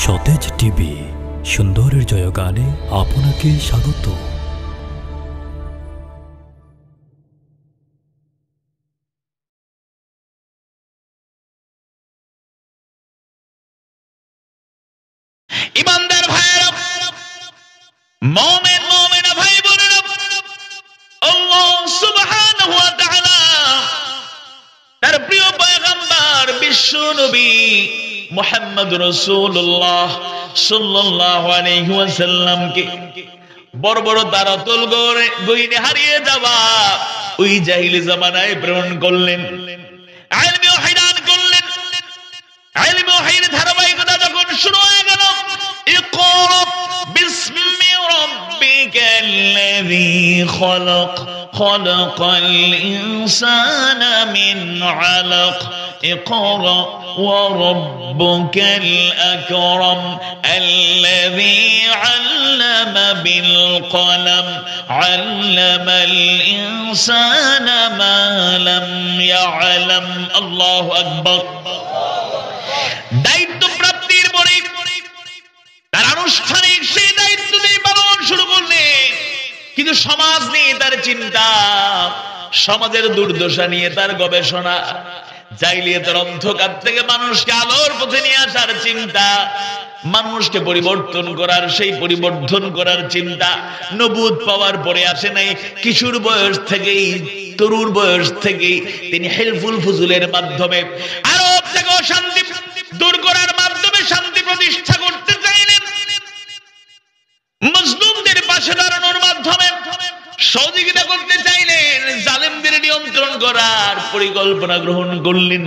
সতেজ টিভি সুন্দরের জয়গানে আপনাকে স্বাগত। ইমানদার ভাইরা, মুমিন মুমিনা ভাই বোনেরা, আল্লাহ সুবহানাহু ওয়া তাআলা তার প্রিয় পয়গম্বর বিশ্ব নবী মুহাম্মদুর রাসূলুল্লাহ সাল্লাল্লাহু আলাইহি ওয়াসাল্লামকে বড় বড় দারাতুল গয়নে হারিয়ে যাওয়া ওই জাহিলি জামানায় প্রেরণ করলেন, ইলমি ওয়াহিদান করলেন। ইলমি ওয়াহিদের ধারাবাহিকতা যখন শুরু হয়ে গেল, ইকরা বিসমি রাব্বিকাল্লাযী খলাক খলাকাল ইনসানা মিন আলাক ইকরা ওয়া রাব্বুকাল আকরাম আল্লাযী আল্লামা বিল কলম আল্লামাল ইনসানা মা লাম ইয়ালাম। আল্লাহু আকবার। দায়িত্ব প্রাপ্তির পরে তার আনুষ্ঠানিক সেই দায়িত্ব দিয়ে পালন শুরু করলেন, কিন্তু সমাজ নিয়ে তার চিন্তা, সমাজের দুর্দশা নিয়ে তার গবেষণা, জাহিলিয়াতের অন্ধকার থেকে মানুষকে আলোর পথে নিয়ে আসার চিন্তা, মানুষকে পরিবর্তন করার, সেই পরিবর্তন করার চিন্তা নবুয়ত পাওয়ার পরে আসে নাই। কিশোর বয়স থেকেই, তরুণ বয়স থেকেই তিনি হেলফুল ফুজুলের মাধ্যমে আরব থেকে অশান্তি দূর করার মাধ্যমে শান্তি প্রতিষ্ঠা করতে চাইলেন। মুসলিমদের পাশে দাঁড়ানোর মাধ্যমে সহযোগিতা করতে চাইলেন, জালেমদের নিয়ন্ত্রণ করার পরিকল্পনা গ্রহণ করলেন।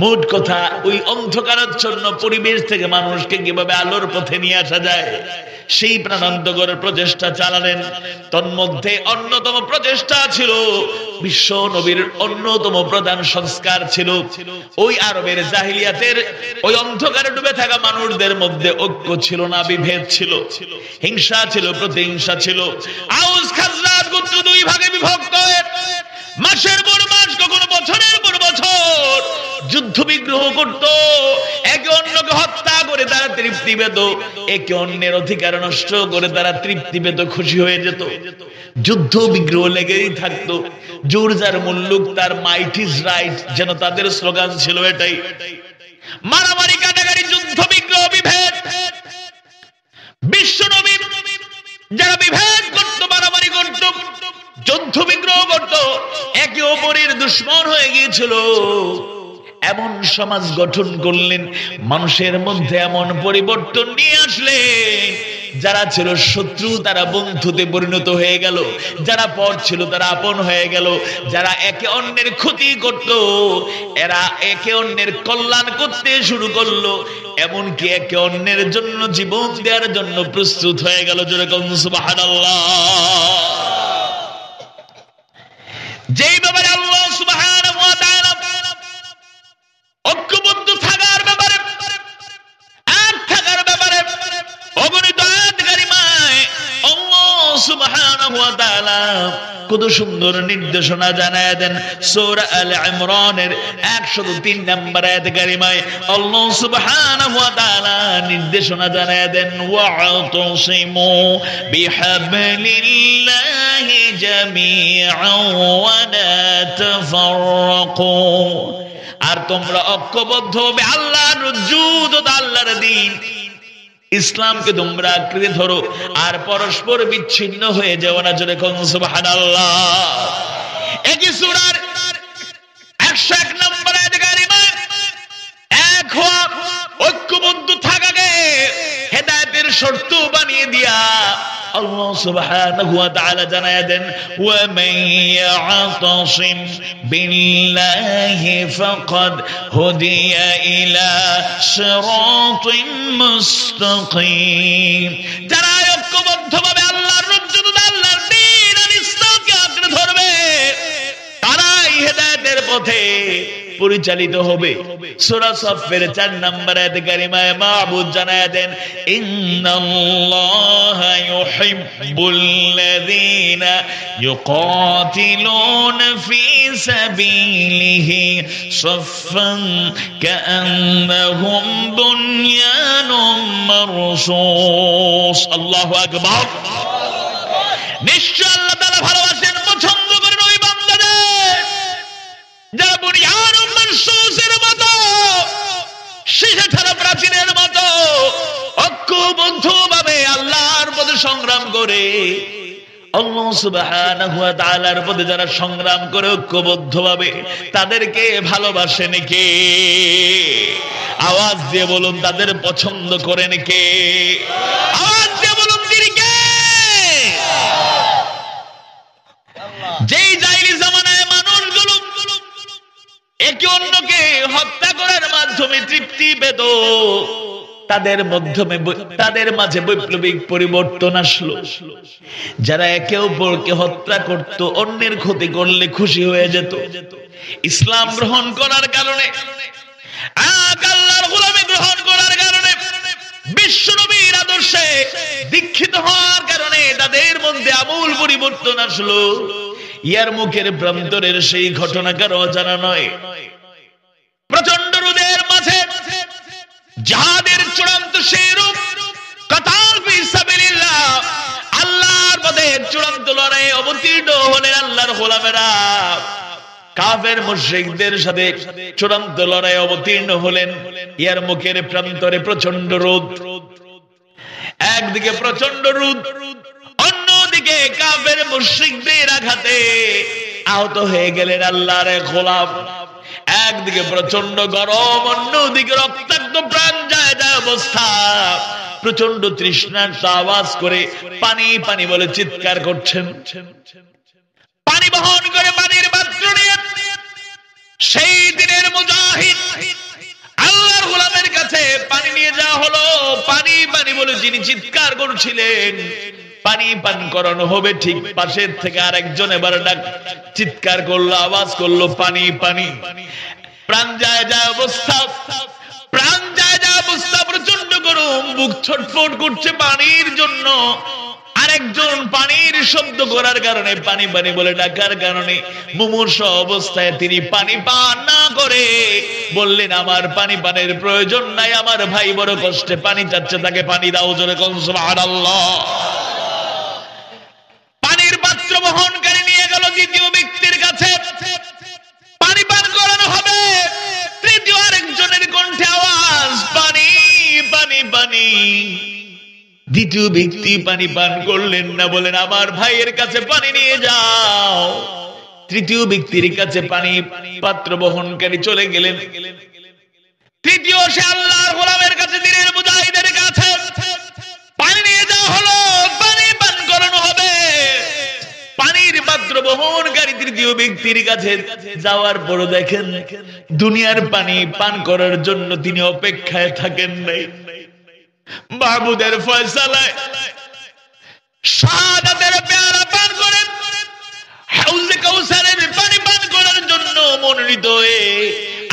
মোট কথা, ওই অন্ধকারাচ্ছন্ন পরিবেশ থেকে মানুষকে কিভাবে আলোর পথে নিয়ে আসা যায় সেই প্রাণান্তকর প্রচেষ্টা চালালেন। তন্মধ্যে অন্যতম প্রচেষ্টা ছিল, বিশ্ব নবীর অন্যতম প্রধান সংস্কার ছিল ওই আরবের জাহিলিয়াতের ওই অন্ধকারে ডুবে থাকা মানুষদের মধ্যে ঐক্য ছিল না, বিভেদ ছিল, হিংসা ছিল, প্রতিহিংসা ছিল। আউস খাজরাজ গোত্র দুই ভাগে বিভক্ত হয়ে মাসের পর মাস, কখনো বছরের পর বছর যুদ্ধ বিগ্রহ করত, একে অন্যকে হত্যা করে তারা তৃপ্তি পেত, একে অন্যের অধিকার নষ্ট করে তারা তৃপ্তি পেত, খুশি হয়ে যেত। যুদ্ধ বিগ্রহ লেগেই থাকতো। জোর যার মুল্লুক তার মাইট ইজ রাইট, যেন তাদের স্লোগান ছিল এটাই। মারামারি, কাটাকারি, যুদ্ধ বিগ্রহ, বিভেদ। বিশ্ব নবী যারা বিভেদ করত, মারামারি করত, যুদ্ধ বিগ্রহ করত, একে অপরের দুশ্মন হয়ে গিয়েছিল, এমন সমাজ গঠন করলেন, মানুষের মধ্যে এমন পরিবর্তন নিয়ে আসলেন, যারা ছিল শত্রু তারা বন্ধুতে পরিণত হয়ে গেল, যারা পর ছিল তারা আপন হয়ে গেল, যারা একে অন্যের ক্ষতি করত এরা একে অন্যের কল্যাণ করতে শুরু করলো, এমনকি একে অন্যের জন্য জীবন দেওয়ার জন্য প্রস্তুত হয়ে গেল। যেরকম সুবহানাল্লাহ। যেই ব্যাপারে আল্লাহ সুবহানাহু ওয়া তাআলা ঐক্যবদ্ধ থাকার ব্যাপারে, এক থাকার ব্যাপারে অগণিত আয়াত কারিমায় আল্লাহ সুবহানাহু ওয়া তাআলা কত সুন্দর নির্দেশনা জানায় দেন। সূরা আল ইমরানের 103 নম্বর আয়াত কারিমায় আল্লাহ সুবহানাহু ওয়া তাআলা নির্দেশনা জানায় দেন, ওয়া'তাসিমু বিহাবলিল্লাহি জামিআন ওয়া লা তাফাররাকু। আর তোমরা ঐক্যবদ্ধ হবে আল্লাহর রজ্জু তথা আল্লাহর দ্বীন, ইসলামকে তোমরা আঁকড়ে ধরো আর পরস্পর বিচ্ছিন্ন হয়ে যাও না। জোরে কোন সুবহানাল্লাহ। একই সূরার 101 নম্বর আয়াতে কারিমায় এক হওয়া, ঐক্যবদ্ধ থাকাকে হেদায়েতের শর্ত বানিয়ে দিয়া আল্লাহ সুবহানাহু ওয়া তাআলা জানায় দেন, ওয়া মান ইয়াতাসিম বিল্লাহি ফাকাদ হুদিয়া ইলা সিরাতিন মুস্তাকিম। যারা ঐক্যবদ্ধভাবে আল্লাহর রজ্জু, আল্লাহর দ্বীন আর ইসলামকে আঁকড়ে ধরবে, তারাই হেদায়েতের পথে পরিচালিত হবে। সূরা সাফের 4 নম্বর আয়াতে কারিমায় মাহবুদ জানায় দেন, ইন্নাল্লাহা ইউহিব্বুল্লাযীনা ইউকাতিলুনা ফী সাবিলিহি সাফফান কাআন্নাহুম বুনয়ানুম মারসুস। আল্লাহু আকবার। নিশ্চয় আল্লাহ তাআলা ভালোবাসেন, পছন্দ করেন ওই বান্দাদের যারা বুনিয়ানুম মারসুসের মতো, শিশা ছাড়া প্রাচীনের মতো ঐক্যবদ্ধভাবে আল্লাহর পথে সংগ্রাম করে। আল্লাহ সুবহানাহু ওয়া তাআলার পথে যারা সংগ্রাম করে ঐক্যবদ্ধভাবে, তাদেরকে ভালোবাসেন কে? আওয়াজ দিয়ে বলুন, তাদের পছন্দ করেন কে? আওয়াজ দিয়ে বলুন, তিনি কে? যেই জাইলি জামানায় মানুষগুলো একে অন্যকে হত্যা করার মাধ্যমে তৃপ্তি পেত, তাদের মাঝে বৈপ্লবিক পরিবর্তন আসলো। যারা একে অপরকে হত্যা করত, অন্যের ক্ষতি করলে খুশি হয়ে যেত, ইসলাম গ্রহণ করার কারণে, আল্লাহর গোলামি গ্রহণ করার কারণে, বিশ্ব নবীর আদর্শে দীক্ষিত হওয়ার কারণে তাদের মধ্যে আমূল পরিবর্তন আসলো। ইয়ার মুখের প্রান্তরের সেই ঘটনা কারো জানা নয়। প্রচন্ড রোদের মাঝে জিহাদের চূড়ান্ত সেই রূপ, কাতাল ফি সাবিলিল্লাহ, আল্লাহর পথে চূড়ান্ত লড়াইয়ে অবতীর্ণ হলেন আল্লাহর গোলামেরা। কাফের মুশরিকদের সাথে চূড়ান্ত লড়াইয়ে অবতীর্ণ হলেন। ইয়ার মুখের প্রান্তরে প্রচন্ড রোদ, একদিকে প্রচন্ড রোদ, অন্যদিকে কাফের মুশরিকদের আঘাতে আহত হয়ে গেলেন আল্লাহর গোলাম। একদিকে প্রচন্ড গরম, অন্যদিকে রক্তাক্ত প্রাণ যায় অবস্থা। প্রচন্ড তৃষ্ণার আওয়াজ করে পানি পানি বলে চিৎকার করছেন। পানি বহন করে পানির পাত্র নিয়ে সেই দিনের মুজাহিদ আল্লাহর গোলামের কাছে পানি নিয়ে যাওয়া হলো। পানি পানি বলে যিনি চিৎকার করছিলেন, পানি পান করানো হবে, ঠিক পাশের থেকে আরেকজন এবার ডাক চিৎকার করলো, আওয়াজ করলো, পানি পানি। প্রাণ যায় অবস্থা, প্রাণ যায় অবস্থা, প্রচন্ড গরম, বুক ছটফট করছে পানির জন্য। আরেকজন পানির শব্দ করার কারণে, পানি পানি বলে ডাকার কারণে মুমূর্ষ অবস্থায় তিনি পানি পান না করে বললেন, আমার পানি পানের প্রয়োজন নাই, আমার ভাই বড় কষ্টে পানি চাচ্ছে, তাকে পানি দাও। জোরে কোন সুবহানাল্লাহ। পানির পাত্র বহনকারী নিয়ে গেল দ্বিতীয় ব্যক্তির কাছে, পানি পান করানো হবে। তৃতীয় আরেকজনের কণ্ঠে আওয়াজ, পানি পানি পানি। দ্বিতীয় ব্যক্তি পানি পান করলেন না, বলেন আমার ভাইয়ের কাছে পানি নিয়ে যাও। তৃতীয় ব্যক্তির কাছে পানি পাত্র বহনকারী চলে গেলেন। তৃতীয় সে আল্লাহর গোলামের কাছে, দিনের মুজাহিদের কাছে পানি নিয়ে যাওয়া হলো, পানি পান করানো হবে। পানির পাত্র বহনকারী তৃতীয় ব্যক্তির কাছে যাওয়ার পর দেখেন দুনিয়ার পানি পান করার জন্য তিনি অপেক্ষায় থাকেন নাই। মাহমুদের ফয়সালায় শাহাদাতের পেয়ালা পান করেন, হাউজে কাউসারের পানি পান করার জন্য মনোনীত হয়ে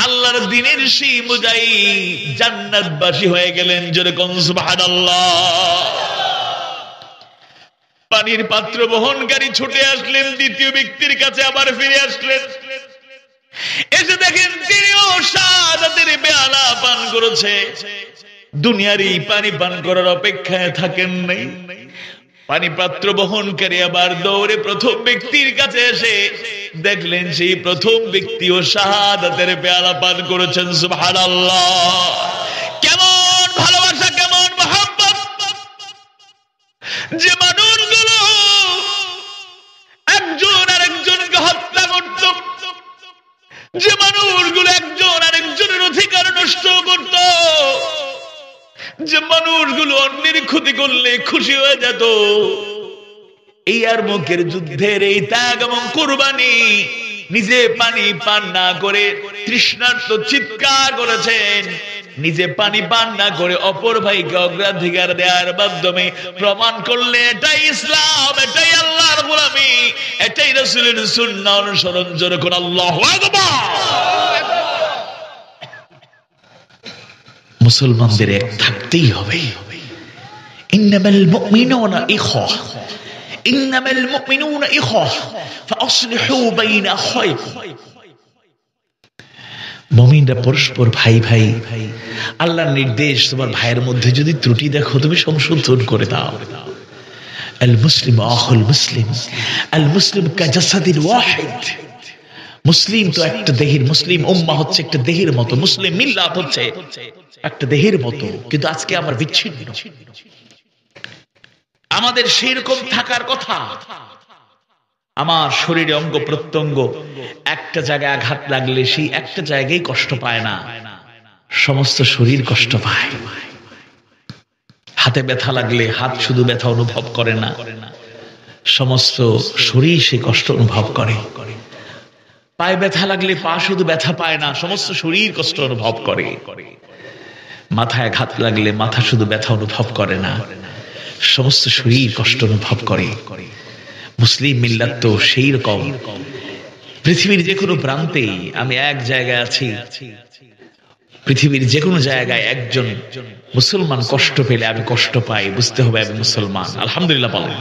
আল্লাহর দ্বীনের সেই মুজাহিদ জান্নাতবাসী হয়ে গেলেন। জোরে কোন সুবহানাল্লাহ। পানির পাত্র বহনকারী ছুটে আসলেন দ্বিতীয় ব্যক্তির কাছে, আবার ফিরে আসলেন। এসে দেখেন তিনিও শাহাদাতের পেয়ালা পান করেছে, দুনিয়ার এই পানি পান করার অপেক্ষায় থাকেন নাই। পানি পাত্র বহনকারী আবার দৌড়ে প্রথম ব্যক্তির কাছে এসে দেখলেন সেই প্রথম ব্যক্তিও শাহাদাতের পেয়ালা পান করেছেন। সুবহানাল্লাহ। কেমন ভালোবাসা, কেমন মহব্বত! যে মানুষগুলো একজন আরেকজনকে হত্যা করত, যে মানুষগুলো একজন আরেকজনের অধিকার নষ্ট করত, যে মানুষগুলো অন্যের ক্ষতি করলে খুশি হয়ে যেত, এই আর মুখের যুদ্ধের এই ত্যাগ এবং কুরবানি, নিজে পানি পান না করে তৃষ্ণার্ত চিৎকার করেছেন, নিজে পানি পান না করে অপর ভাইকে অগ্রাধিকার দেওয়ার মাধ্যমে প্রমাণ করলে এটাই ইসলাম, এটাই আল্লাহর গোলামি, এটাই রাসূলের সুন্নাহ অনুসরণ। জোরে কোন আল্লাহু আকবার। মুসলমানদের এক থাকতেই হবে। ইন্নামাল মুমিনুনা ইখওয়া, ইন্নামাল মুমিনুনা ইখওয়া ফাসলিহু বাইনা আখাইকুম। মুমিনরা পরস্পর ভাই ভাই। আল্লাহর নির্দেশ, তোমার ভাইয়ের মধ্যে যদি ত্রুটি দেখো তুমি সংশোধন করে দাও। আল মুসলিম আখুল মুসলিম, আল মুসলিম কাজাসাদিন ওয়াহিদ। মুসলিম তো একটা দেহের, মুসলিম উম্মাহ হচ্ছে একটা দেহের মতো, মুসলিম মিল্লাত হচ্ছে একটা দেহের মতো। কিন্তু আজকে আমার বিচ্ছিন্ন। আমাদের সেরকম থাকার কথা। আমার শরীরে অঙ্গ প্রত্যঙ্গ একটা জায়গায় আঘাত লাগলে সেই একটা জায়গায় কষ্ট পায় না, সমস্ত শরীর কষ্ট পায়। হাতে ব্যথা লাগলে হাত শুধু ব্যথা অনুভব করে না, সমস্ত শরীর সেই কষ্ট অনুভব করে। পায়ে ব্যথা লাগলে পা শুধু ব্যথা পায় না, সমস্ত শরীর কষ্ট অনুভব করে। মাথায় আঘাত লাগলে মাথা শুধু ব্যথা অনুভব করে না, সমস্ত শরীর কষ্ট অনুভব করে। মুসলিম মিল্লাত তো সেই রকম। পৃথিবীর যে কোনো প্রান্তে আমি এক জায়গায় আছি, পৃথিবীর যে কোনো জায়গায় একজন মুসলমান কষ্ট পেলে আমি কষ্ট পাই, বুঝতে হবে আমি মুসলমান। আলহামদুলিল্লাহ বলেন।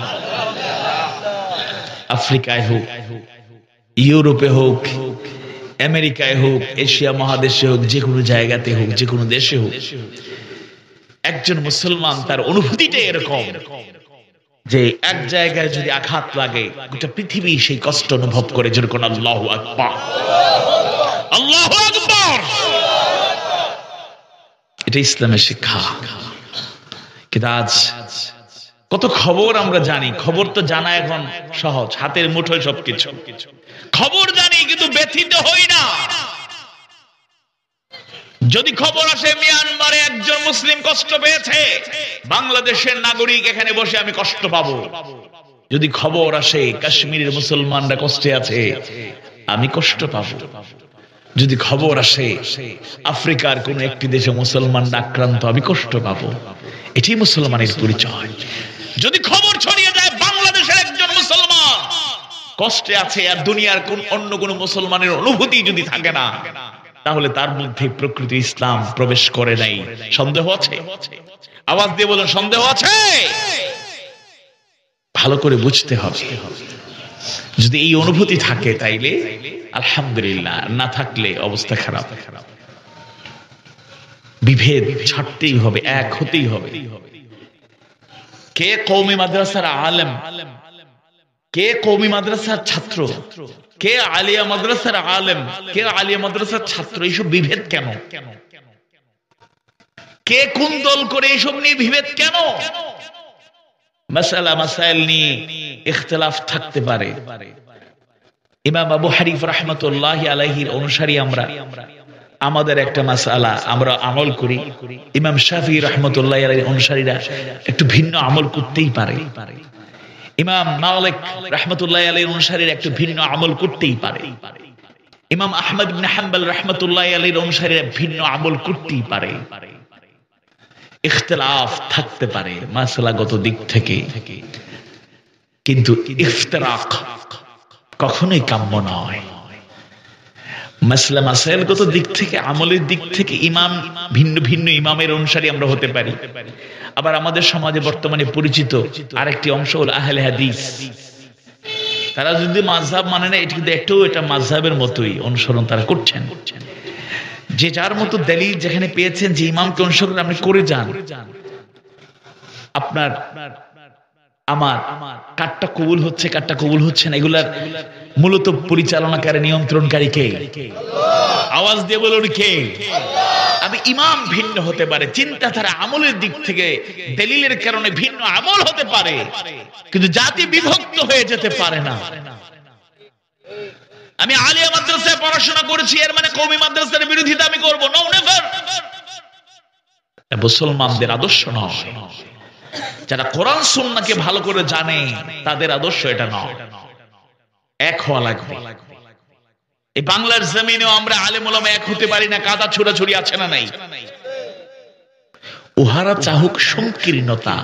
আফ্রিকায় হোক, ইউরোপে হোক, আমেরিকায় হোক, এশিয়া মহাদেশে হোক, যে কোনো জায়গাতে হোক, যে কোনো দেশে হোক, একজন মুসলমান তার অনুভূতিটা এরকম যে এক জায়গায় যদি আঘাত লাগে গোটা পৃথিবী সেই কষ্ট অনুভব করে। যেরকম আল্লাহু আকবার, আল্লাহু আকবার। এটা ইসলামের শিক্ষা। কিন্তু আজ কত খবর আমরা জানি, খবর তো জানা এখন সহজ, হাতের মুঠোয় সবকিছু খবর জানি, কিন্তু ব্যথিত হই না। যদি খবর আসে মিয়ানমারে একজন মুসলিম কষ্ট পেয়েছে, বাংলাদেশের নাগরিক এখানে বসে আমি কষ্ট পাবো। যদি খবর আসে কাশ্মীরের মুসলমানরা কষ্টে আছে, আমি কষ্ট পাবো। যদি খবর আসে আফ্রিকার কোন একটি দেশে মুসলমানরা আক্রান্ত, আমি কষ্ট পাবো। এটি মুসলমানের পরিচয়। যদি খবর ছড়িয়ে যায় বাংলাদেশের একজন মুসলমান কষ্টে আছে, আর দুনিয়ার কোন অন্য কোন মুসলমানের অনুভূতি যদি থাকে না, তাহলে তার মধ্যে প্রকৃত ইসলাম প্রবেশ করে নাই। সন্দেহ আছে? আওয়াজ দিয়ে বলুন, সন্দেহ আছে? ভালো করে বুঝতে হবে। যদি এই অনুভূতি থাকে তাইলে আলহামদুলিল্লাহ, না থাকলে অবস্থা খারাপ। বিভেদ ছাড়তেই হবে, এক হতেই হবে। কে কওমি মাদ্রাসার আলেম, কে কওমি মাদ্রাসার ছাত্র, কে আলিয়া মাদ্রাসার আলেম, কে আলিয়া মাদ্রাসার ছাত্র, এইসব বিভেদ কেন? কে কোন দল করে, এইসব নিয়ে বিভেদ কেন? মাসালা মাসাইল নিয়ে ইখতিলাফ থাকতে পারে। ইমাম আবু হানিফা রাহমাতুল্লাহি আলাইহির অনুসারী আমরা, আমাদের একটা মাসালা আমরা আমল করি। ইমাম শাফিঈ রাহমাতুল্লাহি আলাইহির অনুসারীরা একটু ভিন্ন আমল করতেই পারে। ইমাম মালিক রাহমাতুল্লাহি আলাইহির অনুসারীরা একটু ভিন্ন আমল করতেই পারে। ইমাম আহমদ ইবনে হাম্বল রাহমাতুল্লাহি আলাইহির অনুসারীরা ভিন্ন আমল করতেই পারে। ইখতিলাফ থাকতে পারে মাসলাগত দিক থেকে, কিন্তু ইফতিরাক কখনোই কাম্য নয়। মাসলা মাসাইলগত দিক থেকে, আমলের দিক থেকে ইমাম ভিন্ন ভিন্ন ইমামের অনুসারী আমরা হতে পারি। আবার আমাদের সমাজে বর্তমানে পরিচিত আরেকটি অংশ হল আহলে হাদিস। তারা যদি মাযহাব মানে না, এটা কিন্তু একটু এটা মাযহাবের মতোই অনুসরণ তারা করছেন। যে যার মতো দলিল যেখানে পেয়েছেন যে ইমামকে অনুসরণ আপনি করে যান। আপনার আমার কারটা কবুল হচ্ছে, কারটা কবুল হচ্ছে না, এগুলার মূলত পরিচালনাকারী, নিয়ন্ত্রণকারী কে? আওয়াজ দিয়ে বলুন কে? আমি ইমাম ভিন্ন হতে পারে, চিন্তাধারা আমলের দিক থেকে দলিলের কারণে ভিন্ন আমল হতে পারে, কিন্তু জাতি বিভক্ত হয়ে যেতে পারে না। আমি আলিয়া মাদ্রাসায় পড়াশোনা করেছি, এর মানে কওমি মাদ্রাসার বিরোধিতা আমি করব? No, never. মুসলমানদের আদর্শ নয়। যারা কোরআন সুন্নাহকে ভালো করে জানে তাদের আদর্শ এটা নয়। এক হওয়া লাগবে। এই বাংলার জমিনেও আমরা আলেম ওলামা এক হতে পারি না, কাদা ছোড়াছুড়ি আছে না নাই? উহারা চাহুক সংকীর্ণতা,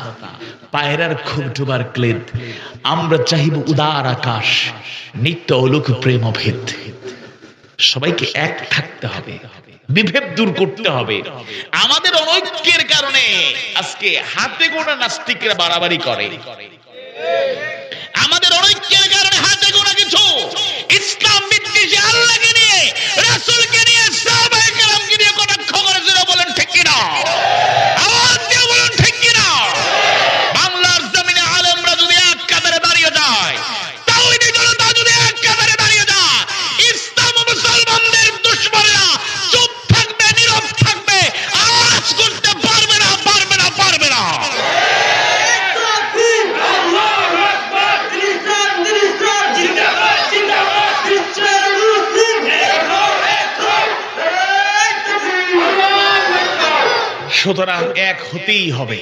পায়রার খুব ডুবার ক্লেদ, আমরা চাহিব উদার আকাশ, নিত্য অলুক প্রেম ভেদ। সবাইকে এক থাকতে হবে। বিভেদ দূর করতে হবে। আমাদের অনৈক্যের কারণে আজকে হাতে গোনা নাস্তিকরা বাড়াবাড়ি করে, আমাদের অনৈক্যের কারণে হাতে গোনা কিছু ইসলাম বিদ্বেষী আল্লাহকে নিয়ে, রাসূলকে নিয়ে, সাহাবায়ে কেরামকে নিয়ে কটাক্ষ করেছিল। বলেন ঠিক কিনা? আওয়াজ দিয়ে বলুন ঠিক কিনা? বাংলার জমিনে আলেমরা যদি এক কাতারে দাঁড়িয়ে যায়, তাওহীদি জনতা যদি এক কাতারে দাঁড়িয়ে যায়, ইসলাম ও মুসলমানদের দুশমনরা চুপ থাকবে, নীরব থাকবে, আওয়াজ করতে পারবে না, পারবে না, পারবে না। সুতরাং এক হতেই হবে।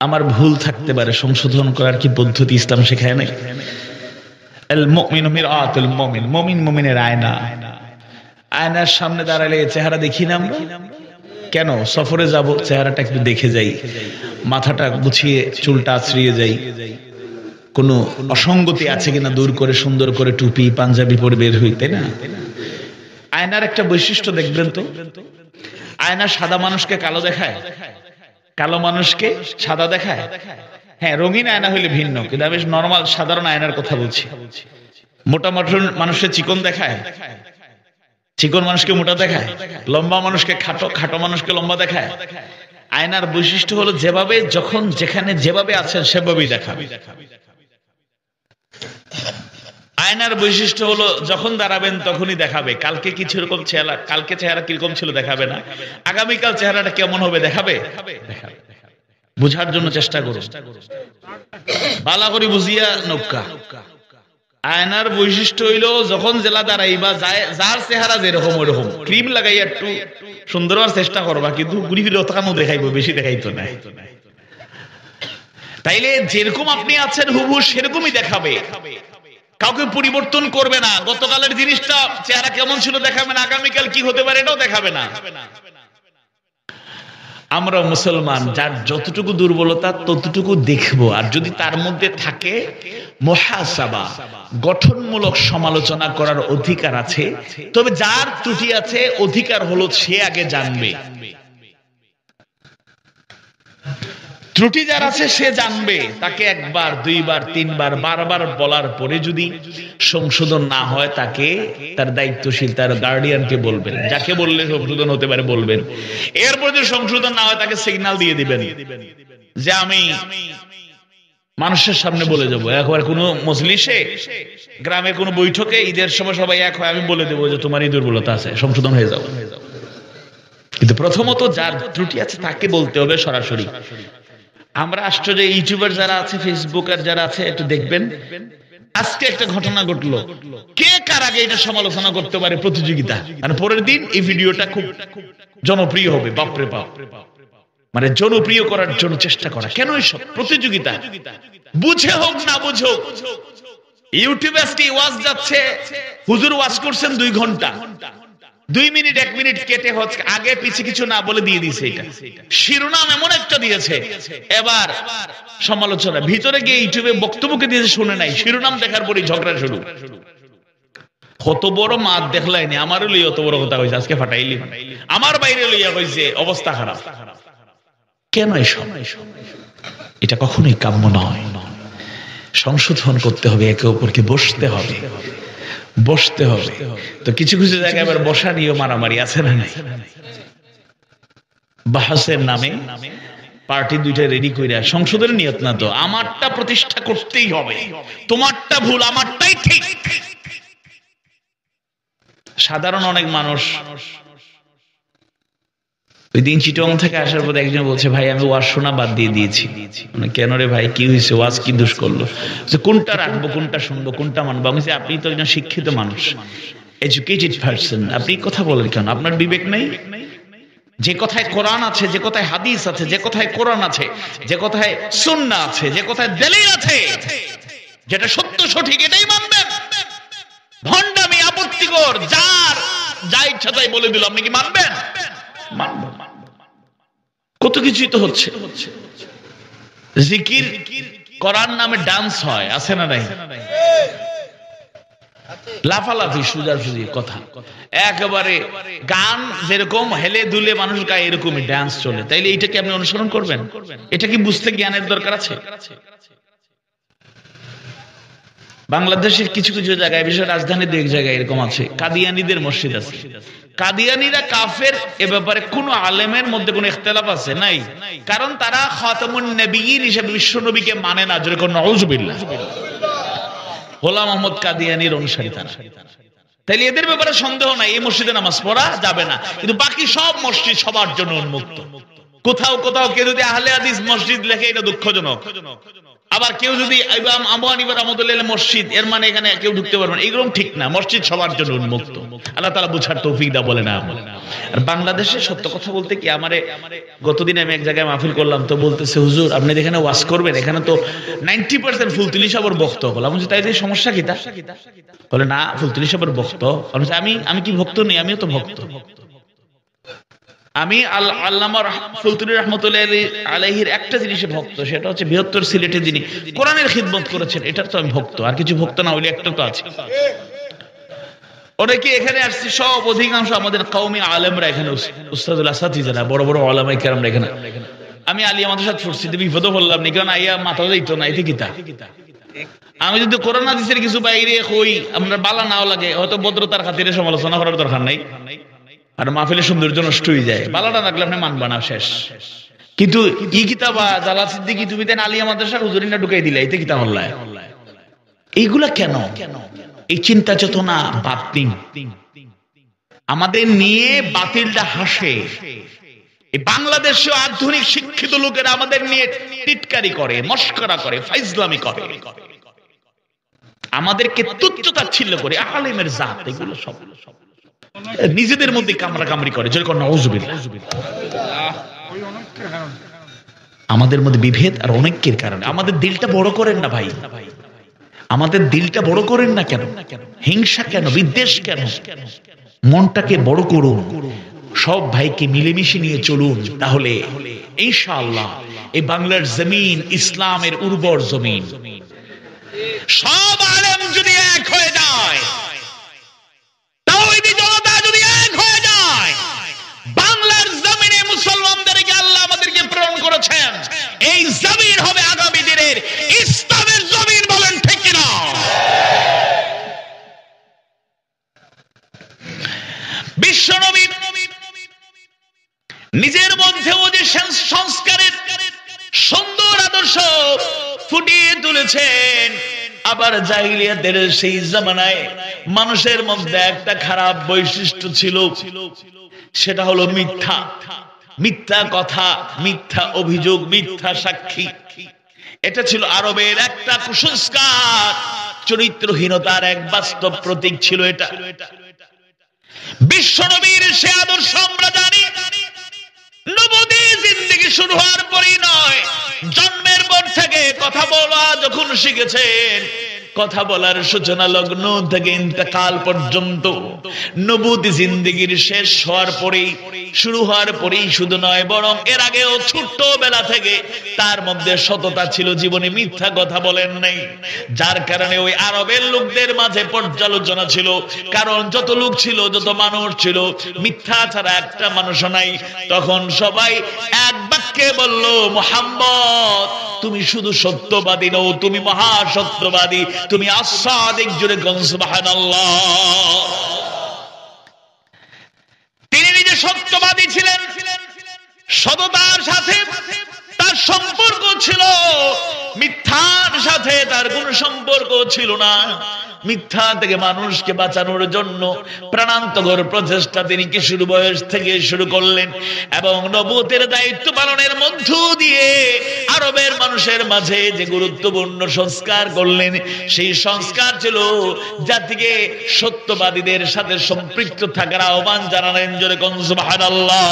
আমার ভুল থাকতে পারে, সংশোধন করার কি পদ্ধতি ইসলাম শেখায় নাই? আল মুমিনু মিরআতুল মুমিন, মুমিন মুমিনের আয়না। আয়নার সামনে দাঁড়ালে চেহারা দেখি না আমরা? কেন? সফরে যাব, চেহারাটা একটু দেখে যাই, মাথাটা গুছিয়ে চুলটা আছড়িয়ে যাই, কোনো অসঙ্গতি আছে কিনা দূর করে সুন্দর করে টুপি পাঞ্জাবি পরে বের হই, তাই না? আয়নার একটা বৈশিষ্ট্য দেখবেন তো, আয়না সাদা মানুষকে কালো দেখায়, কালো মানুষকে সাদা দেখায়। হ্যাঁ, রঙিন আয়না হইলে ভিন্ন, কিন্তু আমি নরমাল সাধারণ আয়নার কথা বলছি। মোটা মানুষকে চিকন দেখায়, চিকন মানুষকে মোটা দেখায়, লম্বা মানুষকে খাটো, খাটো মানুষকে লম্বা দেখায়। আয়নার বৈশিষ্ট্য হলো যেভাবে যখন যেখানে যেভাবে আছেন সেভাবেই দেখাবে। আয়নার বৈশিষ্ট্য হলো যখন দাঁড়াবেন তখনই দেখাবে কালকে কি রকম চেহারা, কালকে চেহারা কিরকম ছিল দেখাবে না, আগামীকাল চেহারাটা কেমন হবে দেখাবে। বুঝার জন্য চেষ্টা করুন, বালা করে বুঝিয়া নৌকা। আয়নার বৈশিষ্ট্য হইলো যখন জেলা দাঁড়াইবা, যার চেহারা যেরকম ওইরকম ক্রিম লাগাইয়া একটু সুন্দর হওয়ার চেষ্টা করবা, কিন্তু ঘুরি ফিরে অতখানো দেখাইবো, বেশি দেখাইতো না। তাইলে যেরকম আপনি আছেন হুবহু সেরকমই দেখাবে, কাউকে পরিবর্তন করবে না। গতকালের জিনিসটা চেহারা কেমন ছিল দেখাবে না, আগামীকাল কি হতে পারে এটাও দেখাবে না। আমরা মুসলমান, যার যতটুকু দুর্বলতা ততটুকু দেখবো, আর যদি তার মধ্যে থাকে মুহাসাবা, গঠনমূলক সমালোচনা করার অধিকার আছে, তবে যার ত্রুটি আছে অধিকার হলো সে আগে জানবে। ত্রুটি যার আছে সে জানবে, তাকে একবার দুইবার তিনবার বারবার বলার পরে যদি সংশোধন না হয়, তাকে তার দায়িত্বশীল তার গার্ডিয়ানকে বলবেন, যাকে বললে সংশোধন হতে পারে বলবেন। এরপর যদি সংশোধন না হয় তাকে সিগন্যাল দিয়ে দিবেন যে আমি মানুষের সামনে বলে যাবো। একবার কোনো মজলিসে, গ্রামে কোনো বৈঠকে, ঈদের সময় সবাই এক হয়, আমি বলে দেবো যে তোমার এই দুর্বলতা আছে, সংশোধন হয়ে যাও। কিন্তু প্রথমত যার ত্রুটি আছে তাকে বলতে হবে সরাসরি। আমরা আশ্চর্য, ইউটিউবার যারা আছে, ফেসবুকার যারা আছে, একটু দেখবেন আজকে একটা ঘটনা ঘটলো, কে কার আগে এটা সমালোচনা করতে পারে প্রতিযোগিতা, মানে পরের দিন এই ভিডিওটা খুব জনপ্রিয় হবে। বাপরে বাপ, মানে জনপ্রিয় করার জন্য চেষ্টা করা। কেন এসব প্রতিযোগিতা? বুঝে হোক না বুঝে হোক, ইউটিউবে আজকে ওয়াজ যাচ্ছে, হুজুর ওয়াজ করছেন 2 ঘন্টা, 2 মিনিট 1 মিনিট কেটে হচ্ছে আগে পিছে কিছু না বলে দিয়ে দিয়েছে। এটা শিরোনাম এমন একটা দিয়েছে, এবার সমালোচনা ভিতরে গিয়ে ইউটিউবে বক্তব্যকে দিয়েছে, শুনে নাই, শিরোনাম দেখার পরে ঝগড়া শুরু। কত বড় মাত দেখলাইনি, আমারও লইয়া অত বড় কথা হয়েছে, আজকে ফাটাইলি, আমার বাইরে লইয়া হয়েছে, অবস্থা খারাপ। কেন এসব? এটা কখনোই কাম্য নয়। সংশোধন করতে হবে, একে অপরকে বসতে হবে, বসতে হবে। তো কিছু কিছু জায়গায় আবার বসা নিয়ে মারামারি আছে না নাই? বাহাসের নামে পার্টি 2টা রেডি কইরা, সংশোধনের নিয়ত না তো, আমারটা প্রতিষ্ঠা করতেই হবে, তোমারটা ভুল আমারটাই ঠিক। সাধারণ অনেক মানুষ, ওই দিন চিটং থেকে আসার পর একজন বলছে, ভাই আমি ওয়াজ শোনা বাদ দিয়ে দিয়েছি। কেন রে ভাই, কি হয়েছে? ওয়াজ কি দোষ করলো? কোনটা রাখবো, কোনটা শুনবো, কোনটা মানবো? আমি আপনি তো একজন শিক্ষিত মানুষ, এডুকেটেড পারসন, আপনি কথা বলেন কেন? আপনার বিবেক নেই? যে কথায় কোরআন আছে, যে কথায় হাদিস আছে, যে কথায় কোরআন আছে, যে কথায় সুন্নাহ আছে, যে কথায় দলিল আছে, যেটা সত্য সঠিক, এটাই মানবেন। ভণ্ডামি আপত্তিকর, যার যা ইচ্ছা তাই বলে দিল, আপনি কি মানবেন? মানবেন। কত কিছুই তো হচ্ছে, জিকির করার নামে ডান্স হয়, আছে না নাই? লাফালাফি সুজাসুজি কথা, একেবারে গান যেরকম হেলে দুলে মানুষ গায়ে এরকমই ডান্স চলে, তাইলে এইটা কি আপনি অনুসরণ করবেন? এটা কি বুঝতে জ্ঞানের দরকার আছে? বাংলাদেশের কিছু কিছু জায়গায়, বিশেষ রাজধানীর দু এক জায়গায় এরকম আছে, কাদিয়ানীদের মসজিদ আছে। কাদিয়ানীরা কাফের এ ব্যাপারে কোন আলেমের মধ্যে কোন ইখতিলাফ আছে? নাই। কারণ তারা খাতামুন নবিয়্যিন হিসেবে বিশ্ব নবীকে মানে না। যেরকম নাউযুবিল্লাহ, গোলাম আহমদ কাদিয়ানীর অনুসারী তারা। তাইলে এদের ব্যাপারে সন্দেহ নাই, এই মসজিদে নামাজ পড়া যাবে না। কিন্তু বাকি সব মসজিদ সবার জন্য উন্মুক্ত। কোথাও কোথাও কেউ যদি আহলে হাদিস মসজিদ লেখে, এটা দুঃখজনক। আবার কেউ যদি ইমাম আবু হানিফা রাহমাতুল্লাহ মসজিদ, এর মানে এখানে কেউ ঢুকতে পারবে না, এগুলো ঠিক না। মসজিদ সবার জন্য উন্মুক্ত। আল্লাহ তাআলা বুঝার তৌফিক দাও বলে না। আর বাংলাদেশে সত্য কথা বলতে কি, আমারে গতদিন আমি এক জায়গায় মাহফিল করলাম, তো বলতেছে হুজুর আপনি এখানে ওয়াজ করবেন, এখানে তো 90% ফুলতুলি সাহেবের বক্তব্য। বললাম যে তাই সমস্যা কি তা? বলে না, ফুলতুলি সাহেবের বক্তব্য। আমি কি ভক্ত নেই? আমিও তো ভক্ত। আমি আল্লামা ফুলতুলি রাহমাতুল্লাহ আলাইহির একটা জিনিসে ভক্ত, সেটা হচ্ছে বৃহত্তর সিলেটে যিনি কোরআনের খিদমত করেছেন, এটার তো আমি ভক্ত। আর কিছু ভক্ত না হইলে একটা তো আছে। অনেকে এখানে আসছে, সব অধিকাংশ আমাদের কওমি আলেমরা এখানে, উস্তাদুল আসাতিজারা, বড় বড় উলামায়ে কেরামরা এখানে। আমি আলিয়া মাদ্রাসাত পড়ছি, বিপদও বললাম নি, কারণ আইয়া মাথা যাইতো না, এতে কিতা। আমি যদি কোরআন হাদিসের কিছু বাইরে কই, আমরা বালা নাও লাগে, হয়তো ভদ্রতার খাতিরে সমালোচনা করার দরকার নাই, আর মাহফিলের সৌন্দর্য নষ্ট হয়ে যায়। বালাটা লাগলে আপনি মানবা না, শেষ। কিন্তু ই কিতাবা জালাল সিদ্দিকী তুমি দেন আলিয়া মাদ্রাসার হুজুরিনা ঢুকাই দিলা, এতে কিতা হল্লায়? এইগুলা কেন? এই চিন্তা চেতনা বাতিল। আমাদের নিয়ে বাতিলটা হাসে। এই বাংলাদেশে আধুনিক শিক্ষিত লোকেরা আমাদের নিয়ে টিটকারি করে, মস্করা করে, ফাইজলামি করে, আমাদেরকে তুচ্ছ-তাচ্ছিল্য করে। আলেমের জাত এগুলো সব নিজেদের মধ্যে কামড়া কামড়ি করে, যেরকম নাউযুবিল্লাহ। আমাদের মধ্যে বিভেদ আর অনেকের কারণে। আমাদের দিলটা বড় করেন না ভাই, আমাদের দিলটা বড় করেন না কেন? হিংসা কেন? বিদ্বেষ কেন? মনটাকে বড় করুন, সব ভাইকে মিলেমিশে নিয়ে চলুন, তাহলে ইনশাআল্লাহ এই বাংলার জমিন ইসলামের উর্বর জমিন। সব আলেম যদি এক হয়ে যায়, তাওহীদি জনতা যদি এক হয়ে যায়, বাংলার জমিনে মুসলমানদেরকে আল্লাহ আমাদেরকে প্রেরণ করেছেন, এই জমিন হবে আগামী দিনের ইসলামের জমিন। বলেন ঠিক কিনা? বিশ্বনবী নিজের মধ্যেও যে সংস্কারের সুন্দর আদর্শ ফুটিয়ে তুলেছেন, আবার জাহিলিয়াতের সেই জামানায় মানুষের মধ্যে একটা খারাপ বৈশিষ্ট্য ছিল, সেটা হলো মিথ্যা। মিথ্যা কথা, মিথ্যা অভিযোগ, মিথ্যা সাক্ষী। এটা ছিল আরবের একটা কুসংস্কার, চরিত্রহীনতার এক বাস্তব প্রতীক ছিল এটা। বিশ্বনবীর সে আদর্শ আমরা জানি, নবুয়ী জিন্দেগি শুরু হওয়ার পরই নয়, জন্মের পর থেকে কথা বলা যখন শিখেছেন, কথা বলার সূচনা লগ্ন থেকে ইন্তেকাল পর্যন্ত, নবুয়ী জিন্দেগির শেষ হওয়ার পরেই, শুরু হওয়ার পরেই শুধু নয়, বরং এর আগেও ছোট্টবেলা থেকে তার মধ্যে সততা ছিল, জীবনে মিথ্যা কথা বলেন নাই। যার কারণে ওই আরবের লোকদের মাঝে পর্যালোচনা ছিল, কারণ যত লোক ছিল, যত মানুষ ছিল, মিথ্যা ছাড়া একটা মানুষও নাই। তখন সবাই এক বাক্যে বলল, মুহাম্মদ তুমি শুধু সত্যবাদী নও, তুমি মহা সত্যবাদী, তুমি আস-সাদিক। জোরে কোন সুবহানাল্লাহ। তিনি নিজে সত্যবাদী ছিলেন, সততার সাথে তার সম্পর্ক ছিল, মিথ্যার সাথে তার কোনো সম্পর্ক ছিল না। মিথ্যা থেকে মানুষকে বাঁচানোর জন্য প্রাণান্তকর প্রচেষ্টা তিনি কিশোর বয়স থেকে শুরু করলেন, এবং নবুয়তের দায়িত্ব পালনের মধ্য দিয়ে আরবের মানুষের মাঝে যে গুরুত্বপূর্ণ সংস্কার করলেন, সেই সংস্কার ছিল জাতিকে সত্যবাদীদের সাথে সম্পৃক্ত থাকার আহ্বান জানালেন। জোরে কোন সুবহানাল্লাহ।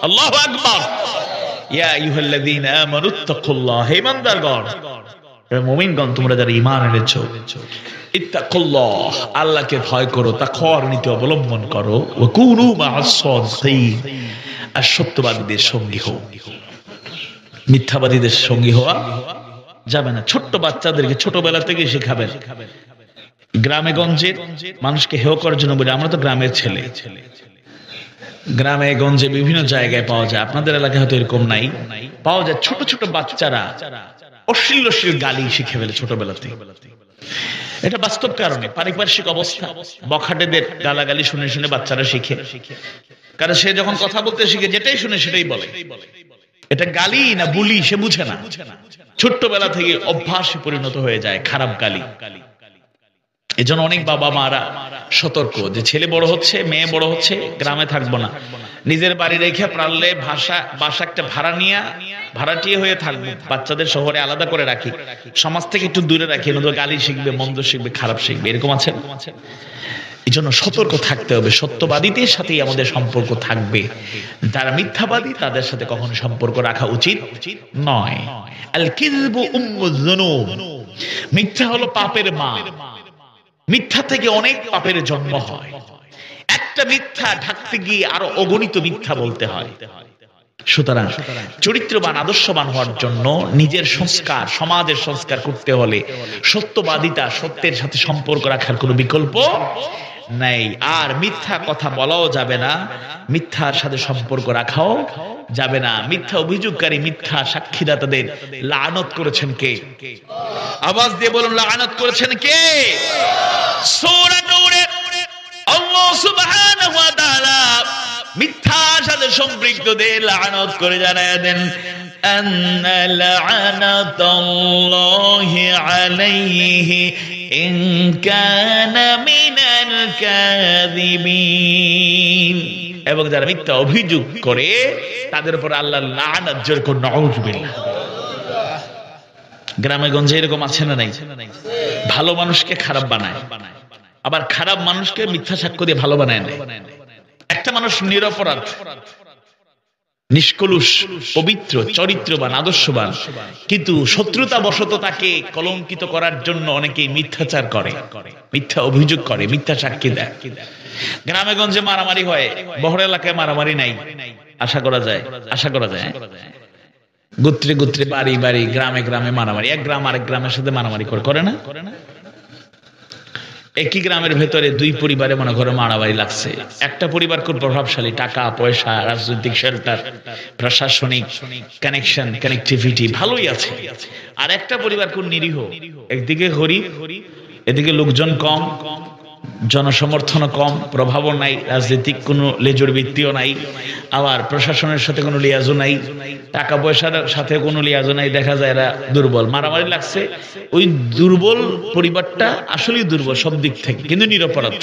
আল্লাহু আকবার। ইয়া আইয়ুহাল্লাযীনা আমানুত্তাকুল্লাহ, হে ইমানদারগণ, হে মুমিনগণ, তোমরা যারা ঈমান এনেছো, ইত্তাকুল্লাহ, আল্লাহকে ভয় করো, তাকওয়ার নীতি অবলম্বন করো, ওয়া কুনু মা'আস সাদিকিন, আর সত্যবাদীদের সঙ্গী হও। মিথ্যাবাদীদের সঙ্গী হওয়া যাবে না। ছোট্ট বাচ্চাদেরকে ছোটবেলা থেকে শেখাবেন। গ্রামে গঞ্জে মানুষকে হেয় করার জন্য বলি, আমরা তো গ্রামের ছেলে, গ্রামে গঞ্জে বিভিন্ন জায়গায় পাওয়া যায়, আপনাদের এলাকায় হয়তো এরকম নাই, পাওয়া যায় ছোট ছোট বাচ্চারা অশ্লীল অশ্লীল গালি শিখে ফেলে ছোটবেলাতে। এটা বাস্তব কারণে, পারিপার্শ্বিক অবস্থা, বখাটেদের গালাগালি শুনে শুনে বাচ্চারা শিখে। কারণ সে যখন কথা বলতে শিখে যেটাই শুনে সেটাই বলে। এটা গালি না বুলি সে বুঝে না, ছোট্টবেলা থেকে অভ্যাসে পরিণত হয়ে যায় খারাপ গালি। এজন্য অনেক বাবা মারা সতর্ক যে ছেলে বড় হচ্ছে, মেয়ে বড় হচ্ছে, গ্রামে থাকবো না, নিজের বাড়ি রেখে পারলে বাসা একটা ভাড়াটিয়ে হয়ে থাকবো, বাচ্চাদের শহরে আলাদা করে রাখি, সমাজ থেকে একটু দূরে রাখি, নতুন গালি শিখবে, মন্দ শিখবে, খারাপ শিখবে, এরকম আছে। এই জন্য সতর্ক থাকতে হবে। সত্যবাদীদের সাথেই আমাদের সম্পর্ক থাকবে, যারা মিথ্যাবাদী তাদের সাথে কখনো সম্পর্ক রাখা উচিত নয়। আল কিযবু উম্মুয যুনুব, মিথ্যা হলো পাপের মা। মিথ্যা থেকে অনেক পাপের জন্ম হয়। একটা মিথ্যা ঢাকতে গিয়ে আরো অগণিত মিথ্যা বলতে হয়। সুতরাং চরিত্রবান আদর্শবান হওয়ার জন্য নিজের সংস্কার, সমাজের সংস্কার করতে হলে সত্যবাদিতা, সত্যের সাথে সম্পর্ক রাখার কোনো বিকল্প নাই। আর মিথ্যা কথা বলাও যাবে না, মিথ্যার সাথে সম্পর্ক রাখাও যাবে না। মিথ্যা অভিযোগকারী, মিথ্যা সাক্ষীদাতাদের লানত করেছেন কে? আওয়াজ দিয়ে বলুন, লানত করেছেন কে? সূরা নূরে আল্লাহ সুবহানাহু ওয়া তাআলা মিথ্যার সাথে সম্পৃক্তদের লানত করে জানায় দেন, আন্না লা'নাতাল্লাহি আলাইহি ইন কানা মিনাল কাযিবিন, এবং যারা মিথ্যা অভিযোগ করে তাদের উপর আল্লাহর লানত জোরে করে নাউযুবিল্লাহ। গ্রামে গঞ্জে এরকম আছে না নাই? ভালো মানুষকে খারাপ বানায়, আবার খারাপ মানুষকে মিথ্যা সাক্ষ্য দিয়ে ভালো বানায় না। একটা মানুষ নিরপরাধ, নিষ্কলুষ, পবিত্র, চরিত্রবান, আদর্শবান, কিন্তু শত্রুতা বশত তাকে কলঙ্কিত করার জন্য অনেকেই মিথ্যাচার করে, মিথ্যা অভিযোগ করে, মিথ্যা সাক্ষী দেয়। গ্রামে গঞ্জে মারামারি হয়, বহর এলাকায় মারামারি নাই, আশা করা যায়। গোত্রে গোত্রে, বাড়ি বাড়ি, গ্রামে গ্রামে মারামারি, এক গ্রাম আরেক গ্রামের সাথে মারামারি করে না? একই গ্রামের ভেতরে দুই পরিবারে মনে করো মারামারি লাগছে। একটা পরিবার খুব প্রভাবশালী, টাকা পয়সা, রাজনৈতিক শেল্টার, প্রশাসনিক কানেকশন, কানেক্টিভিটি ভালোই আছে। আর একটা পরিবার খুব নিরীহ, একদিকে গরীব, এদিকে লোকজন কম, জনসমর্থন কম, প্রভাবও নাই, রাজনৈতিক কোনো লেজুর ভিত্তিও নাই, আবার প্রশাসনের সাথে কোনো লিয়াজও নাই, টাকা পয়সার সাথে কোনো লিয়াজও নাই। দেখা যায় এরা দুর্বল, মারামারি লাগছে। ওই দুর্বল পরিবারটা আসলেই দুর্বল সব দিক থেকে, কিন্তু নিরপরাধ।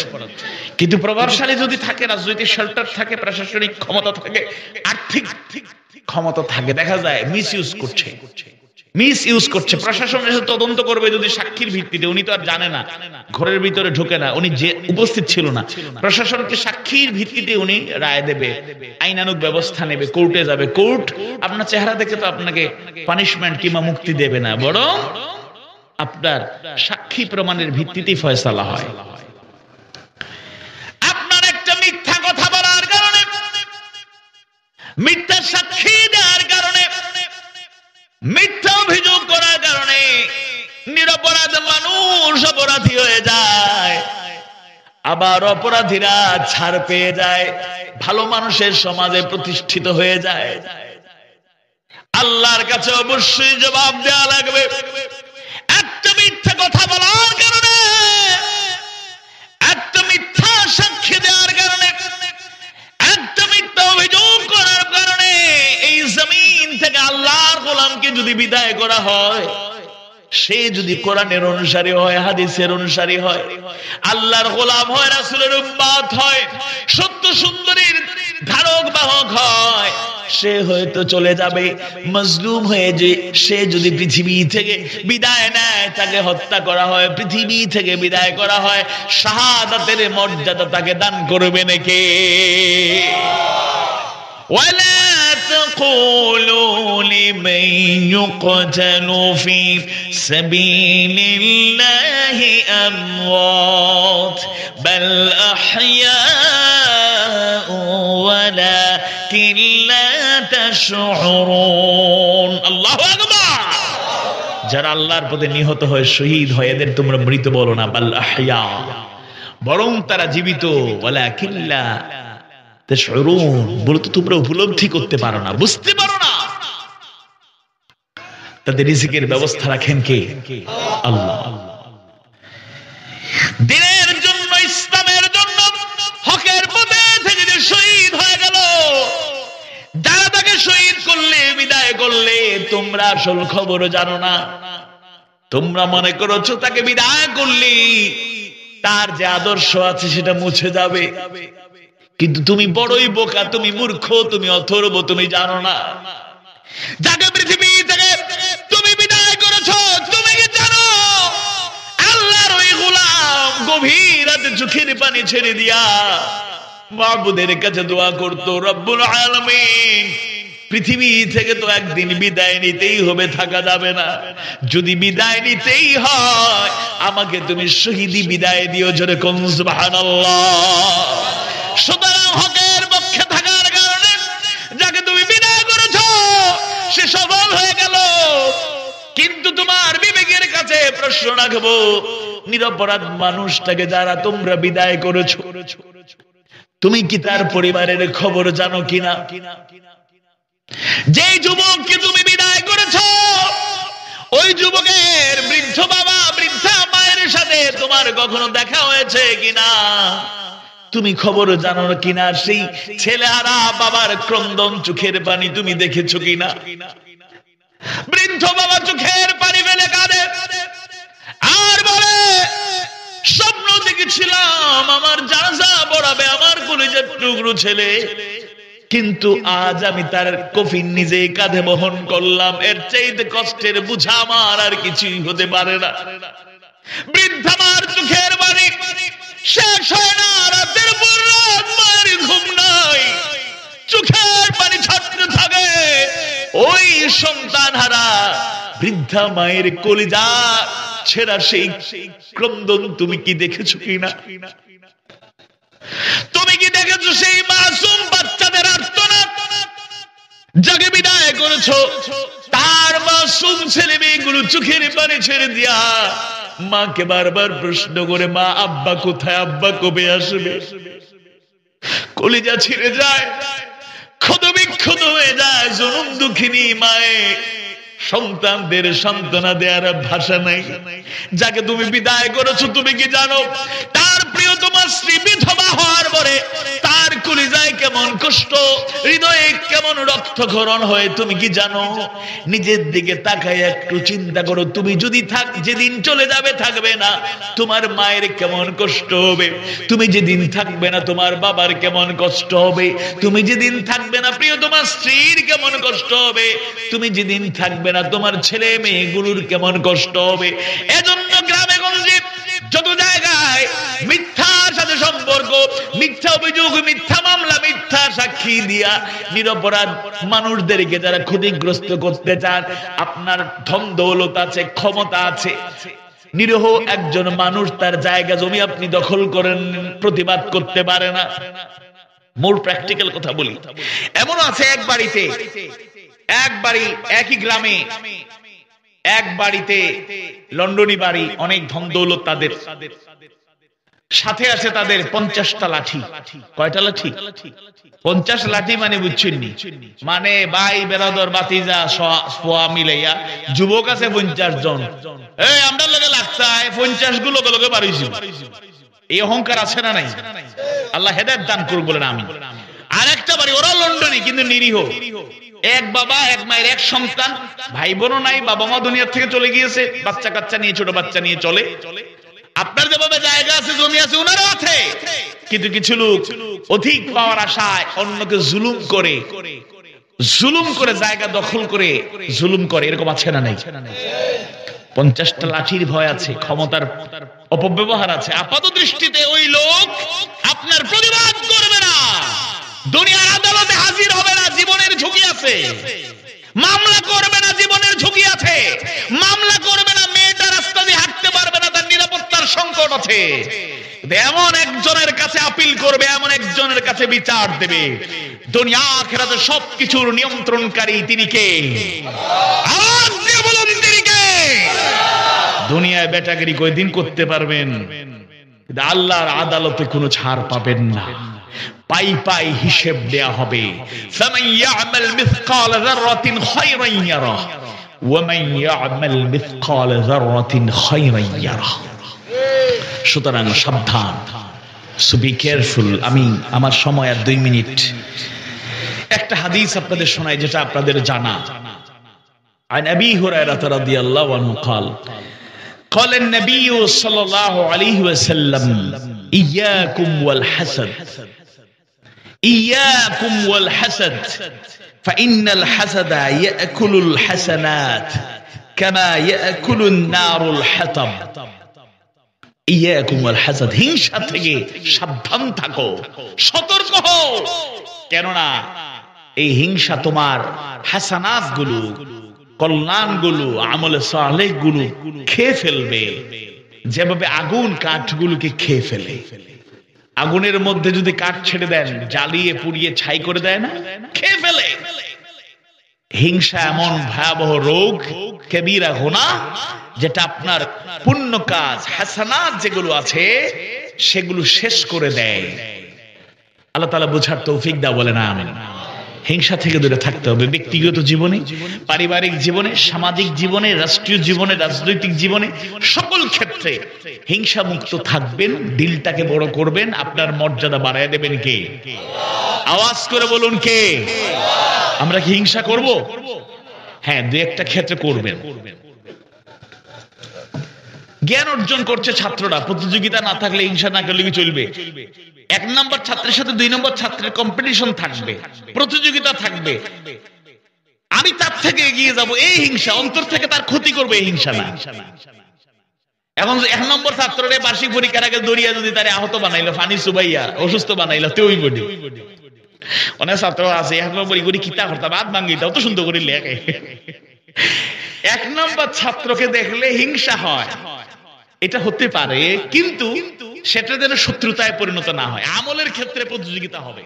কিন্তু প্রভাবশালী যদি থাকে, রাজনৈতিক শেল্টার থাকে, প্রশাসনিক ক্ষমতা থাকে, আর্থিক ক্ষমতা থাকে, দেখা যায় মিস ইউজ করছে। প্রশাসনের সাথে তদন্ত করবে যদি সাক্ষীর ভিত্তিতে, উনি তো আর জানে না, ঘরের ভিতরে ঢোকে না, উনি যে উপস্থিত ছিল না, প্রশাসনকে সাক্ষীর ভিত্তিতে উনি রায় দেবে, আইনানুগ ব্যবস্থা নেবে, কোর্টে যাবে। কোর্ট আপনার চেহারা দেখে তো আপনাকে পানিশমেন্ট কিংবা মুক্তি দেবে না, বরং আপনার সাক্ষী প্রমাণের ভিত্তিতেই ফয়সালা হয়। আপনার একটা মিথ্যা কথা বলার কারণে, মিথ্যা সাক্ষী দেওয়ার কারণে, মিথ্যা অভিযোগ করার কারণে নিরপরাধ মানুষ অপরাধী হয়ে যায়, আবার অপরাধীরা ছাড় পেয়ে যায়, ভালো মানুষের সমাজে প্রতিষ্ঠিত হয়ে যায়। আল্লাহর কাছে অবশ্যই জবাব দেওয়া লাগবে। একটা মিথ্যা কথা বলার কারণে, একটা মিথ্যা সাক্ষী দেওয়ার কারণে, একটা মিথ্যা অভিযোগ করার কারণে এই জমিন থেকে আল্লাহর গোলামকে যদি বিদায় করা হয়, সে যদি কোরআনের অনুসারী হয়, হাদিসের অনুসারী হয়, আল্লাহর গোলাম হয়, রাসূলের উম্মত হয়, সত্য সুন্দরীর ধারক বাহক হয়, সে হয়তো চলে যাবে মজলুম হয়ে। যে সে যদি পৃথিবী থেকে বিদায় নেয়, তাকে হত্যা করা হয়, পৃথিবী থেকে বিদায় করা হয়, শাহাদাতের মর্যাদা তাকে দান করবে নাকি? ওয়ালা تقولوا لمن يقتل في سبيل الله أموات بل أحياء ولكن لا تشعرون الله أكبر যারা আল্লাহর পথে নিহত হয় শহীদ হয় এদের তোমরা মৃত বলো না বাল আহইয়া বরং তারা জীবিত ওয়ালাকিন লা তাশউরুন বলো তো তোমরা উপলব্ধি করতে পারো না বুঝতে পারো না তাদের রিজিকের ব্যবস্থা রাখেন কে আল্লাহ দিনের জন্য ইসলামের জন্য হকের পথে থেকে যে শহীদ হয়ে গেল যারা তাকে শহীদ করলে বিদায় করলে তোমরা আসল খবর জানো না তোমরা মনে করছো তাকে বিদায় করলে তার যে আদর্শ আছে সেটা মুছে যাবে কিন্তু তুমি বড়ই বোকা তুমি মূর্খ তুমি অথর্ব তুমি জানো না যাকে পৃথিবী থেকে তুমি বিদায় করেছো তুমি কি জানো আল্লাহর ওই গোলাম গভীর রাতে চোখের পানি ছেড়ে দিয়া মাহবুদের কাছে দোয়া করতো রব্বুল আলামিন পৃথিবী থেকে তো একদিন বিদায় নিতেই হবে থাকা যাবে না যদি বিদায় নিতেই হয় আমাকে তুমি শহীদি বিদায় দিও জোরে কোন সুবহানাল্লাহ সুতরাং হকের পক্ষে থাকার কারণে যাকে তুমি বিদায় করেছো সে সফল হয়ে গেল কিন্তু তোমার বিবেকের কাছে প্রশ্ন রাখবো নিরপরাধ মানুষটাকে যারা তোমরা বিদায় করেছো তুমি কি তার পরিবারের খবর জানো কিনা যে যুবককে তুমি বিদায় করেছো ওই যুবকের বৃদ্ধ বাবা বৃদ্ধা মায়ের সাথে তোমার কখনো দেখা হয়েছে কিনা তুমি খবর জানো কিনা সেই ছেলেহারা বাবার ক্রন্দন চোখের পানি তুমি দেখেছো কিনা বৃদ্ধ বাবা চোখের পানি ফেলে কাঁদে আর বলে স্বপ্ন দেখেছিলাম আমার জানাজা পড়াবে আমার কলিজার টুকরো ছেলে কিন্তু আজ আমি তার কফিন নিজে কাঁধে বহন করলাম এর চাইতে কষ্টের বোঝা আমার আর কিছুই হতে পারে না বৃদ্ধা মার চোখের পানি শেষ হয় না রাতের পর রাত মায়ের ঘুম নাই চোখের পানি ছাড়তে থাকে ওই সন্তান হারা বৃদ্ধা মায়ের কলিজা ছেঁড়া সেই ক্রন্দন তুমি কি দেখেছো কিনা তুমি কি দেখেছো সেই মাসুম বাচ্চাদের আর্তনাদ যাকে বিদায় করেছো তার মাসুম ছেলে মেয়েগুলো চোখের পানি ছেড়ে দিয়া মাকে বারবার প্রশ্ন করে মা আব্বা কোথায় আব্বা কবে আসবে কলিজা ছিঁড়ে যায় ক্ষতবিক্ষত হয়ে যায় জনম দুঃখিনী মায়ে সন্তানদের সান্ত্বনা দেওয়ার ভাষা নাই যাকে তুমি বিদায় করেছো তুমি কি জানো তার প্রিয়তমা স্ত্রী বিধবা হওয়ার পরে তার কলিজায় কেমন কষ্ট হৃদয়ে কেমন রক্তক্ষরণ হয় তুমি কি জানো নিজের দিকে তাকায় একটু চিন্তা করো তুমি যদি যেদিন চলে যাবে থাকবে না তোমার মায়ের কেমন কষ্ট হবে তুমি যেদিন থাকবে না তোমার বাবার কেমন কষ্ট হবে তুমি যেদিন থাকবে না প্রিয়তমা স্ত্রীর কেমন কষ্ট হবে তুমি যেদিন থাকবে না তোমার ছেলে মেয়েগুলোর কেমন কষ্ট হবে এজন্য গ্রামে গঞ্জে যত জায়গায় মিথ্যার সাথে সম্পর্ক মিথ্যা অভিযোগ মিথ্যা মামলা মিথ্যা সাক্ষী দিয়া নিরপরাধ মানুষদেরকে যারা ক্ষতিগ্রস্ত করতে চান আপনার ধন দৌলত আছে ক্ষমতা আছে নিরীহ একজন মানুষ তার জায়গা জমি আপনি দখল করেন প্রতিবাদ করতে পারে না মোর প্র্যাকটিক্যাল কথা বলি এমন আছে এক বাড়ি একই গ্রামে এক বাড়িতে লন্ডনী বাড়ি অনেক ধন দৌলত তাদের সাথে আছে তাদের 50টা লাঠি কয়টা লাঠি 50 লাঠি মানে বুঝছেন মানে ভাই বেরাদর বাতিজা সোয়া মিলাইয়া যুবক আছে 50 জন এই আমরা লগে লাগতায় 50 গুলো লগে বাড়িছি এই অহংকার আছে না নাই আল্লাহ হেদায়েত দান করুন বলেন আমিন আরেকটা বাড়ি ওরা লন্ডনী কিন্তু নিরীহ এক বাবা এক মায়ের এক সন্তান ভাই বোনও নাই বাবা মা দুনিয়া থেকে চলে গিয়েছে বাচ্চা কাচ্চা নিয়ে ছোট বাচ্চা নিয়ে চলে আপনার যেভাবে জায়গা আছে জমি আছে ওনারও আছে কিন্তু কিছু লোক অধিক পাওয়ার আশায় অন্যকে জুলুম করে জায়গা দখল করে জুলুম করে এরকম আছে না নাই 50টা লাঠির ভয় আছে ক্ষমতার অপব্যবহার আছে আপাত দৃষ্টিতে ওই লোক আপনার প্রতিবাদ করবে না দুনিয়ার আদালতে হাজির হবে না জীবনের ঝুঁকি আছে আছে, মামলা করবে না, জীবনের ঝুঁকি আছে, মামলা করবে না, মেয়েটা রাস্তা দিয়ে হাঁটতে পারবে না, তার নিরাপত্তার সংকট আছে। এমন একজনের কাছে আপিল করবে, এমন একজনের কাছে বিচার দেবে, দুনিয়া আখিরাতে সবকিছুর নিয়ন্ত্রণকারী তিনি কে? আওয়াজ দিয়ে বলুন তিনি কে? দুনিয়ায় বেটাগিরি কয়দিন করতে পারবেন, কিন্তু আল্লাহর আদালতে কোনো ছাড় পাবেন না। পাই পাই হিসেব দেয়া হবে। ফামান ইয়ামাল মিসকাল যাররাতিন খায়রান ইয়ারা ওয়া মান ইয়ামাল মিসকাল যাররাতিন খায়রান ইয়ারা। সুতরাং সাবধান, সো বি কেয়ারফুল। আমি আমার সময় আর 2 মিনিট, একটা হাদিস আপনাদের শোনাই যেটা আপনাদের জানা। عن أبي هريرة رضي الله عنه قال قال النبي صلى الله عليه وسلم إياكم والحسد إياكم والحسد فإن الحسد يأكل الحسنات كما يأكل النار الحطب। ইয়াকুম ওয়াল হাসাদ, হিংসা থেকে সাবধান থাকো, সতর্ক হও, কেননা এই হিংসা তোমার হাসানাত গুলো, কল্যাণ গুলো, আমলে সালেহ গুলো খেয়ে ফেলবে, যেভাবে আগুন কাঠগুলোকে খেয়ে ফেলে। আগুনের মধ্যে যদি কাঠ ছেড়ে দেন, জ্বালিয়ে পুড়িয়ে ছাই করে দেয় না, খেয়ে ফেলে। হিংসা এমন ভয়াবহ রোগ, কবিরা গুনাহ, যেটা আপনার পুণ্য কাজ, হাসানাত যেগুলো আছে সেগুলো শেষ করে দেয়। আল্লাহ তাআলা বোঝার তৌফিক দাও, বলে না আমিন। হিংসা থেকে দূরে থাকতে হবে, ব্যক্তিগত জীবনে, পারিবারিক জীবনে, সামাজিক জীবনে, রাষ্ট্রীয় জীবনে, রাজনৈতিক জীবনে, সকল ক্ষেত্রে হিংসা মুক্ত থাকবেন। দিলটাকে বড় করবেন, আপনার মর্যাদা বাড়ায় দেবেন কে? আওয়াজ করে বলুন কে? আমরা কি হিংসা করব? হ্যাঁ, 2-1টা ক্ষেত্রে করবেন। জ্ঞান অর্জন করছে ছাত্ররা, প্রতিযোগিতা না থাকলে, হিংসা না করলে কি চলবে? 1 নম্বর ছাত্রের সাথে 2 নম্বর ছাত্রের কম্পিটিশন থাকবে, প্রতিযোগিতা থাকবে, আমি তার থেকে এগিয়ে যাব, এই হিংসা অন্তর থেকে তার ক্ষতি করবে, এই হিংসা না। এখন 1 নম্বর ছাত্ররে বার্ষিক পরীক্ষার আগে দরিয়া যদি তারে আহত বানাইলো, ফানি সুবাইয়া অসুস্থ বানাইলো, তে ওই বডি অনেক ছাত্র আছে 1 নম্বর পরীক্ষা কিতা করতে বাদ ভাঙ্গিটা অত সুন্দর করে লেখে। 1 নম্বর ছাত্রকে দেখলে হিংসা হয়, এটা হতে পারে, কিন্তু সেটা যেন শত্রুতায় পরিণত না হয়। আমলের ক্ষেত্রে প্রতিযোগিতা হবে।